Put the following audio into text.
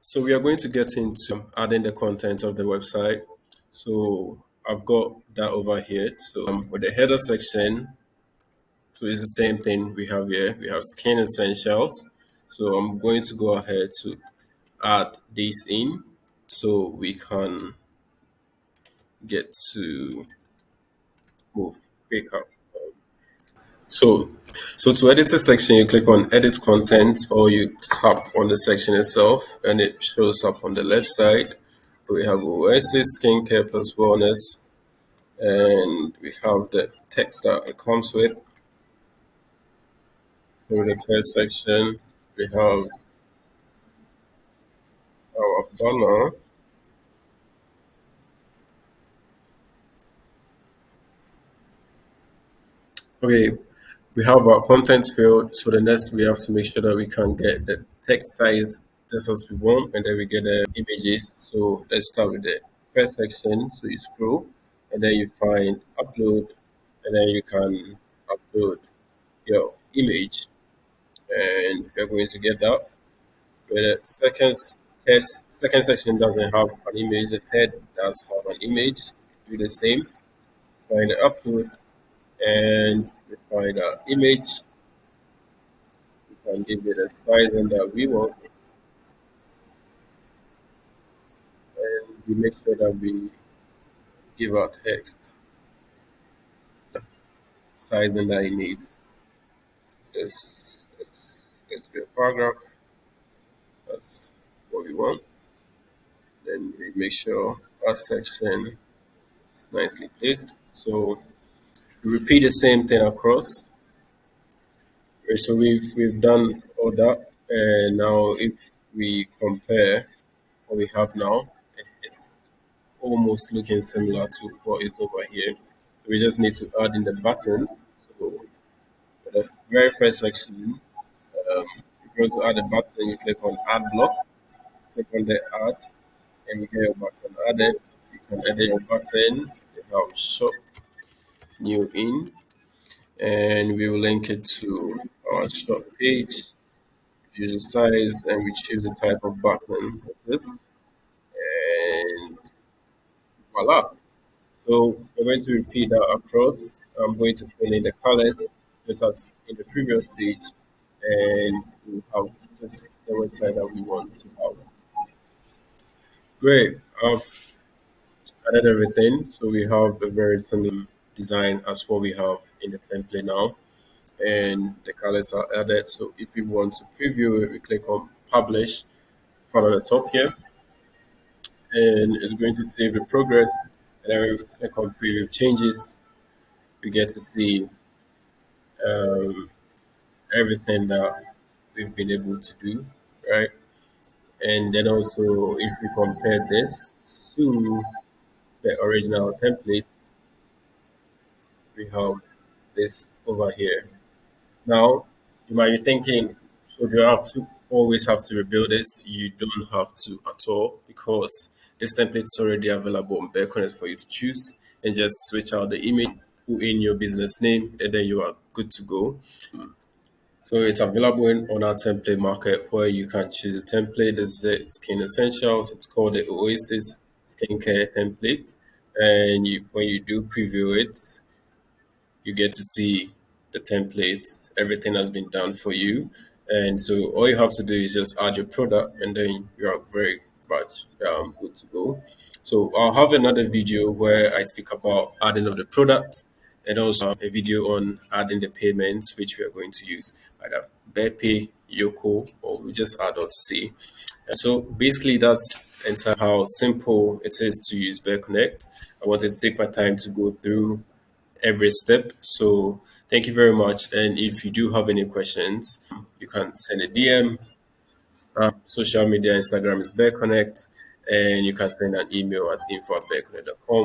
So we are going to get into adding the content of the website. So I've got that over here. So with the header section, so it's the same thing we have here. We have skin essentials. So I'm going to go ahead to add this in so we can get to move quicker. So, so to edit a section, you click on edit content or you tap on the section itself and it shows up on the left side. We have Oasis, skincare plus wellness, and we have the text that it comes with. For the text section, we have our banner. Okay, we have our content field. So the next we have to make sure that we can get the text size just as we want, and then we get the images. So let's start with the first section. So you scroll, and then you find upload, and then you can upload your image, and we're going to get that. Where the second section doesn't have an image, the third does have an image. Do the same. Find the upload, and we find our image. We can give it a sizing that we want, and we make sure that we give our text sizing that it needs. Let's be a paragraph. That's what we want. Then we make sure our section is nicely placed. So we repeat the same thing across. So we've done all that, and now if we compare what we have now, it's almost looking similar to what is over here. We just need to add in the buttons. So for the very first section, if you want to add a button, you click on Add Block, click on the Add, and you get your button added. You can edit your button. You have Shop New In, and we will link it to our shop page. Choose the size, and we choose the type of button. That's this, and voila. So we're going to repeat that across. I'm going to fill in the colors just as in the previous page, and we have just the website that we want to have. Great. I've added everything. So we have a very similar design as what we have in the template now, and the colors are added. So if we want to preview it, we click on Publish, follow the top here, and it's going to save the progress. And then we click on Preview Changes. We get to see um, everything that we've been able to do, right? And then also, if we compare this to the original template, we have this over here. Now, you might be thinking, so do you have to always have to rebuild this? You don't have to at all because this template is already available on Bareconnect for you to choose and just switch out the image, put in your business name, and then you are good to go. So it's available on our template market where you can choose a template. This is the Skin Essentials. It's called the Oasis Skincare Template. And when you do preview it, you get to see the template. Everything has been done for you. And so all you have to do is just add your product and then you are very much good to go. So I'll have another video where I speak about adding of the product and also a video on adding the payments, which we are going to use either BearPay, Yoko, or we just add .c. And so basically that's entire how simple it is to use Bear Connect. I wanted to take my time to go through every step. So thank you very much. And if you do have any questions, you can send a DM. Social media, Instagram is Bareconnect, and you can send an email at info@bareconnect.com.